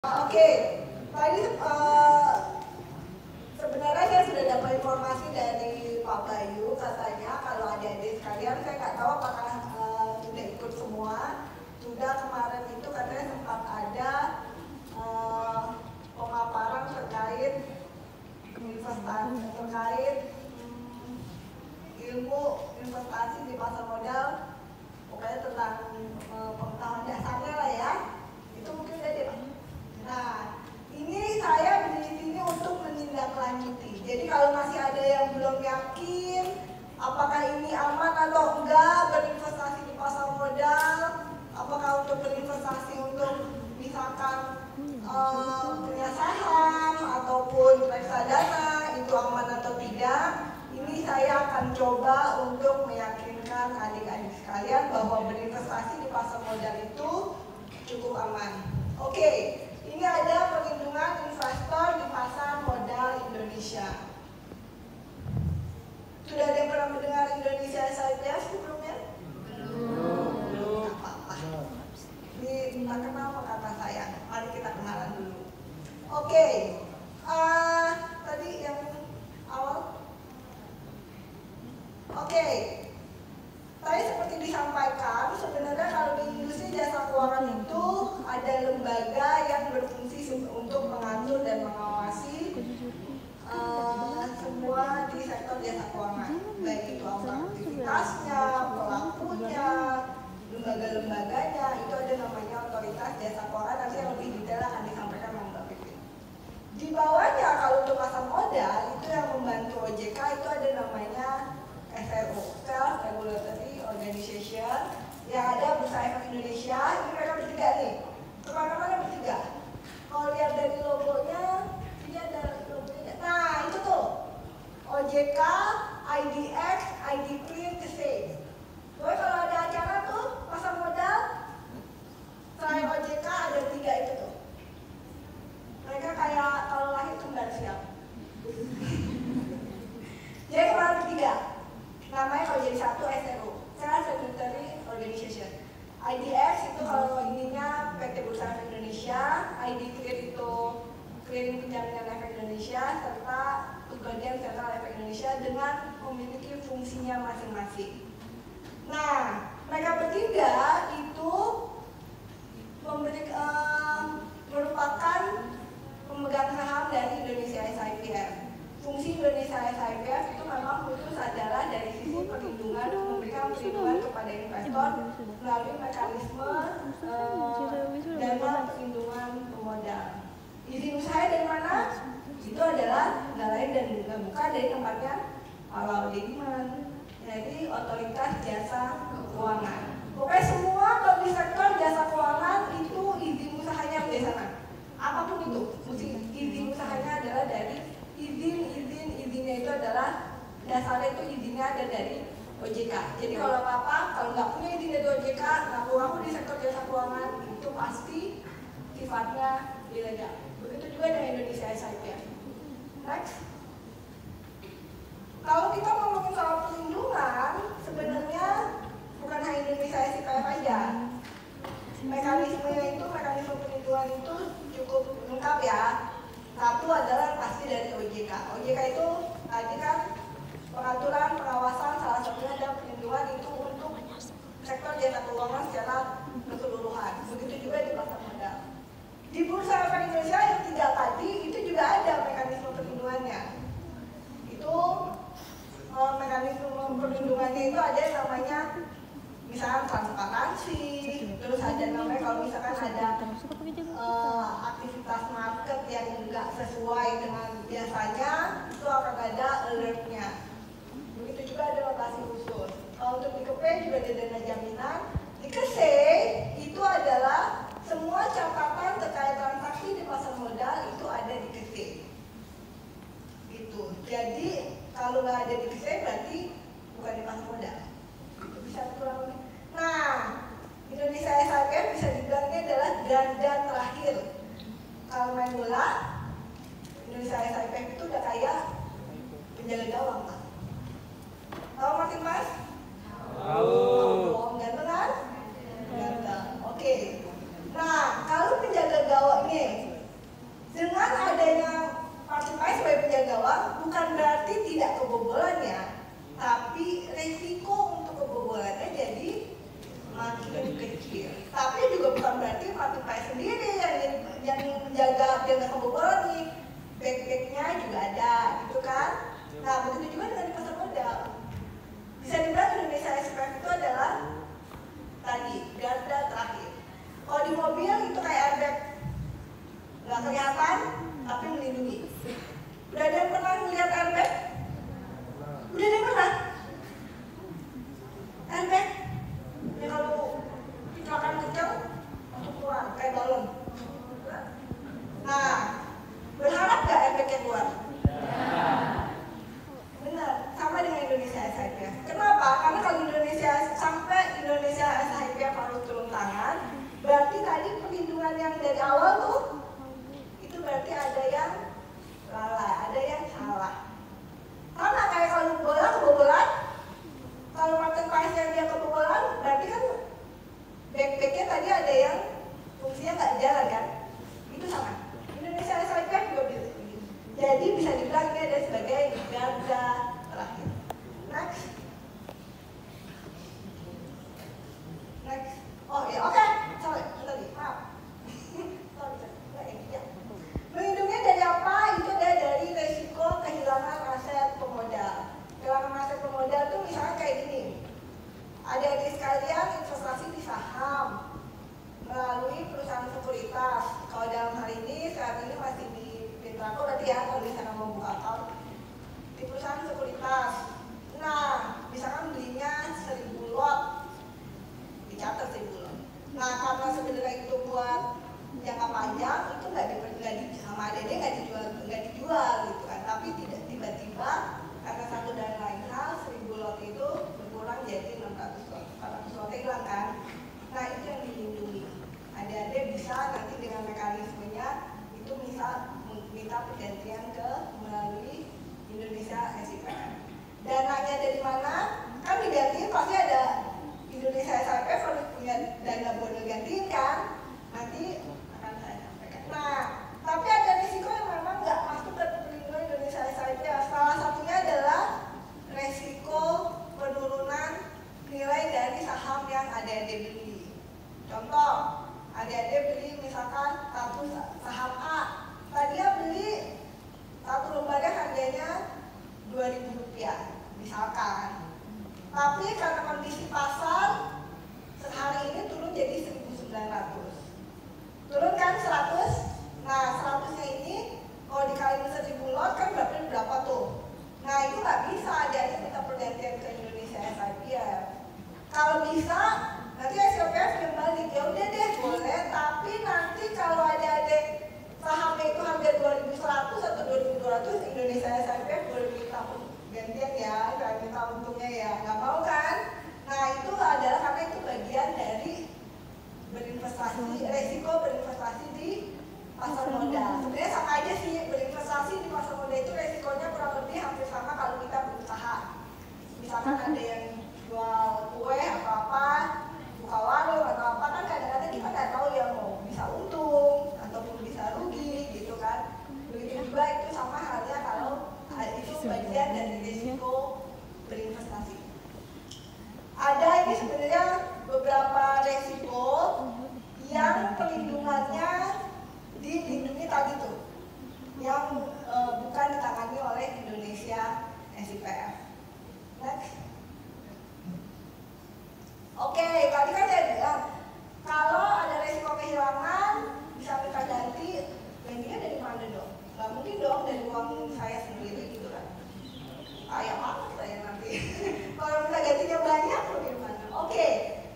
Oke, tadi sebenarnya saya sudah dapat informasi dari Pak Bayu, katanya kalau adik-adik sekalian, saya nggak tahu apakah sudah ikut semua. Sudah kemarin itu katanya sempat ada pemaparan terkait investasi, terkait ilmu investasi di pasar modal, pokoknya tentang pengetahuan dasarnya lah ya. Itu mungkin udah deh. Nah, ini saya di sini untuk menindaklanjuti. Jadi kalau masih ada yang belum yakin apakah ini aman atau enggak berinvestasi di pasar modal, apakah untuk berinvestasi untuk misalkan punya saham ataupun reksadana itu aman atau tidak, ini saya akan coba untuk meyakinkan adik-adik sekalian bahwa berinvestasi di pasar modal itu cukup aman. Oke. Ini ada perlindungan investor di pasar modal Indonesia. Sudah ada yang pernah mendengar Indonesia SIPF sebelumnya? Belum. Apa-apa. Ini tak kenal apa kata saya. Mari kita kenalan dulu. Oke. Tadi yang awal. Oke. Tadi seperti disampaikan, sebenarnya kalau di industri jasa keuangan itu ada lembaga yang berfungsi untuk mengatur dan mengawasi semua di sektor jasa keuangan, baik itu aktivitasnya, pelakunya, lembaga-lembaganya, itu ada namanya otoritas jasa keuangan. Nanti yang lebih detail akan disampaikan oleh Mbak Pipin. Di bawahnya kalau untuk pasar modal itu yang membantu OJK itu ada namanya SRO, Self Regulatory Organization, yang ada Bursa Efek Indonesia. Ini mereka bertiga nih, teman-teman yang bertiga. Kalau lihat dari logonya, ini ada logonya. Nah itu tuh OJK, IDX, ID Clear, CSE. Pokoknya kalau ada acara tuh pasar modal, selain OJK ada tiga itu tuh. Mereka kayak kalau lahir kembar siap. Jadi kemarin bertiga. Namanya kalau jadi satu SRO, Self Regulatory Organization. IDX itu kalau ininya PT Bursa Efek Indonesia, ID Clear itu Clearing Penjaminan Efek Indonesia, serta Bagian Sentral Efek Indonesia dengan memiliki fungsinya masing-masing. Nah, mereka bertiga itu merupakan pemegang saham dari Indonesia SIPF. Fungsi Indonesia SIPF itu memang khusus adalah dari sisi perlindungan, memberikan perlindungan kepada investor melalui mekanisme dana perlindungan pemodal. Izin usaha dari mana? Itu adalah nggak lain dan juga bukan dari tempatnya Palau Dediman, jadi otoritas jasa keuangan. Pokoknya semua kalau di sektor jasa keuangan itu izin usahanya di sana. Apapun itu, izin usahanya adalah dari izinnya itu adalah dasarnya itu izinnya ada dari OJK. Jadi kalau apa-apa, kalau nggak punya izin dari OJK, ngaku-ngaku di sektor jasa keuangan itu pasti sifatnya ilegal. Begitu juga dengan Indonesia SIPF. Next. Kalau kita ngomongin soal perlindungan, sebenarnya bukan hanya Indonesia SIPF aja. Mekanismenya itu, mekanisme perlindungan itu cukup lengkap ya. Satu adalah pasti dari OJK. OJK itu tadi kan pengaturan, pengawasan, salah satunya ada perlindungan itu untuk sektor jasa keuangan secara keseluruhan. Begitu juga di pasar modal. Di Bursa Efek Indonesia yang tiga tadi itu juga ada mekanisme perlindungannya. Itu mekanisme perlindungannya itu ada yang namanya misalnya transparansi, terus ada namanya kalau misalkan ada aktivitas market yang enggak sesuai dengan biasanya, itu akan ada alertnya. Begitu juga ada lokasi khusus. Kalau untuk di KP juga ada dana jaminan. Di KSE itu adalah semua catatan terkait transaksi di pasar modal itu ada di KSE. Gitu. Jadi kalau nggak ada di KSE berarti bukan di pasar modal. Itu bisa kurang lebih. Nah, Indonesia SIPF bisa dibilang ini adalah garda terakhir. Kalau main bola, Indonesia SIPF itu udah kayak penjaga gawang, Pak. Tahu Martin Mas? Tahu. Ganteng kan? Ganteng. Oke. Nah, kalau penjaga gawang ini dia nggak kebobolan nih, back-backnya juga ada, gitu kan? Nah, begitu juga dengan di pasar modal. Bisa dibilang Indonesia SPF itu adalah tadi garda terakhir. Kalau di mobil itu kayak airbag, nggak kelihatan tapi melindungi. Udah ada yang pernah melihat airbag? Udah ada yang pernah? Airbag? Ya kalau kecelakaan kecil langsung keluar kayak balon. Nah, berharap nggak airbagnya keluar? Benar, sama dengan Indonesia SIPF. Kenapa? Karena kalau Indonesia sampai Indonesia SIPF harus turun tangan, berarti tadi perlindungan yang dari awal tuh itu berarti ada yang lalai, ada yang salah. Karena kayak kalau bola kebobolan, kalau Martin Paes yang dia kebobolan, berarti kan back-backnya tadi ada yang fungsinya nggak jalan kan? Itu sama. Indonesia SIPF juga begitu. Jadi bisa dibilang ini ada sebagai garda terakhir. Next. Next. Oh ya, oke. Sorry, tadi maaf. Sorry. Ya. Melindungi dari apa? Itu dari resiko kehilangan aset pemodal. Kehilangan aset pemodal itu misalnya kayak gini. Adik-adik sekalian investasi di saham melalui perusahaan sekuritas. Kalau dalam hal ini saat ini masih di Pintraco berarti ya, kalau misalkan mau buka account di perusahaan sekuritas. Nah, misalkan belinya 1000 lot, dicatat 1000 lot. Nah, karena sebenarnya itu buat jangka panjang, itu nggak sama adik-adik nggak dijual gitu kan. Tapi tidak tiba-tiba karena satu dan lain hal 1000 lot itu berkurang jadi 600 lot, 400 lot hilang kan. Nah, itu yang dilindungi. Adik-adik bisa nanti dengan mekanismenya itu misal minta pergantian ke melalui Indonesia SIPF. Dananya dari mana? Kan digantiin pasti ada Indonesia SIPF harus punya dana buat digantiin kan? Nanti akan saya sampaikan. Nah, tapi ada risiko yang memang nggak masuk ke perlindungan Indonesia SIPF. Salah satunya adalah resiko penurunan nilai dari saham yang adik-adik beli. Contoh, adik-adik beli misalkan satu saham A, tadinya beli satu lembaga harganya Rp2.000 misalkan, tapi karena kondisi pasar sehari ini turun jadi 1.900, turun kan 100. Nah, 100-nya ini kalau dikaliin 1000 lot kan berapa tuh? Nah, itu nggak bisa, jadi kita pergantian ke Indonesia SIPF. Kalau bisa nanti SIPF yang balik, ya udah deh boleh, tapi nanti kalau ada sahamnya itu harga 2.100 atau 2.200, Indonesia SIPF boleh minta gantian ya, jangan minta untungnya ya, nggak mau kan? Nah, itu adalah karena itu bagian dari berinvestasi, resiko berinvestasi di pasar modal. Sebenarnya sama aja sih, berinvestasi di pasar modal itu resikonya kurang lebih hampir sama kalau kita berusaha. Misalkan ada yang jual kue atau apa, buka warung atau apa, kan kadang-kadang kita nggak tahu ya mau bisa untung ataupun bisa rugi gitu kan. Begitu juga itu sama halnya kalau itu bagian dari risiko berinvestasi. Ada ini sebenarnya beberapa risiko yang perlindungannya dilindungi tadi tuh, yang bukan ditangani oleh Indonesia SIPF. Next. Oke, tadi kan saya bilang kalau ada resiko kehilangan bisa kita ganti, gantinya dari mana dong? Gak mungkin dong dari uang saya sendiri gitu kan? Ayah banget saya nanti. Kalau kita gantinya banyak, bagaimana? Oke,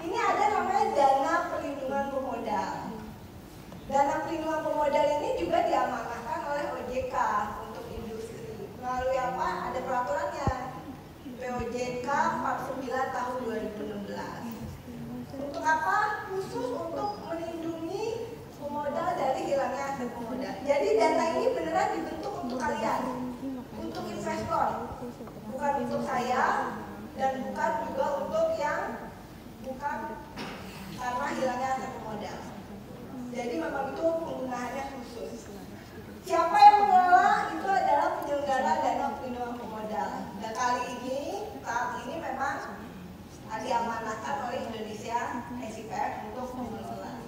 ini ada namanya dana perlindungan pemodal. Dana perlindungan pemodal ini juga diamanahkan oleh OJK untuk industri. Melalui apa? Ada peraturannya. POJK 49 tahun 2016. Untuk apa? Khusus untuk melindungi pemodal dari hilangnya aset pemodal. Jadi dana ini beneran dibentuk untuk kalian, untuk investor, bukan untuk saya dan bukan juga untuk yang bukan karena hilangnya aset pemodal. Jadi memang itu penggunaannya khusus. Siapa yang mengelola? Itu adalah penyelenggara dana perlindungan pemodal. Dan kali ini, saat ini memang diamanahkan oleh Indonesia SIPF untuk mengelola.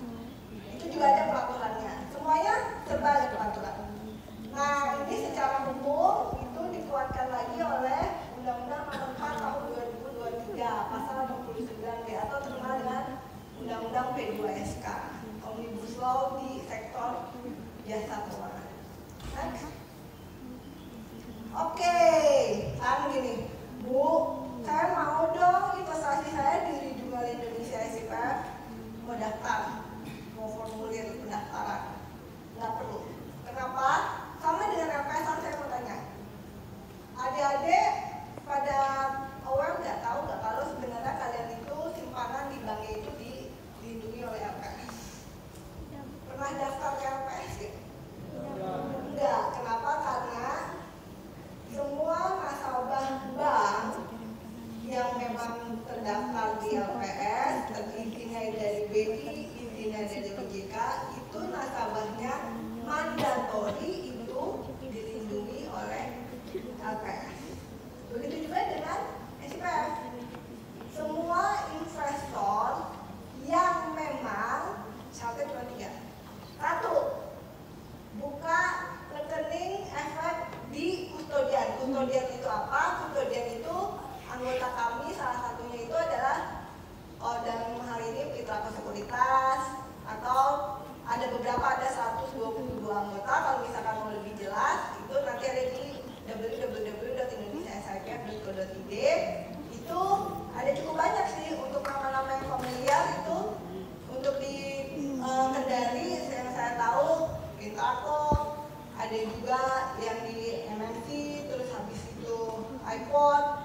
Itu juga ada peraturannya. Semuanya berbalik peraturan. Nah, ini secara hukum itu dikuatkan lagi oleh Undang-Undang Nomor 4 Tahun 2023 Pasal 69B atau terkenal dengan Undang-Undang P2SK, Omnibus Law di sektor jasa keuangan. Next. Oke, sekarang gini, Bu, saya mau dong investasi saya dilindungi oleh Indonesia SIPF, mau daftar, mau formulir pendaftaran, nggak perlu. Kenapa? Sama dengan LPS saya mau tanya. Adik-adik pada aware nggak tahu nggak kalau sebenarnya kalian itu simpanan di bank itu dilindungi oleh LPS? Pernah daftar ke LPS ya? Enggak. Kenapa? Karena semua nasabah bank yang memang terdaftar di LPS, izinnya dari BI, izinnya dari OJK, itu nasabahnya mandatori itu dilindungi oleh LPS. Begitu juga dengan SIPF. Semua investor yang memang syaratnya cuma 3. 1, buka rekening efek di kustodian. Kustodian itu apa? Kustodian itu anggota kami, salah satunya itu adalah dalam hal ini Mitra Sekuritas, atau ada beberapa, ada 122 anggota. Kalau misalkan mau lebih jelas, itu nanti ada di www.indonesiasipf.co.id. Itu ada cukup banyak sih untuk nama-nama yang familiar itu. Untuk di Kendari yang saya tahu Intraco, ada juga yang di MNC, terus habis itu iPod,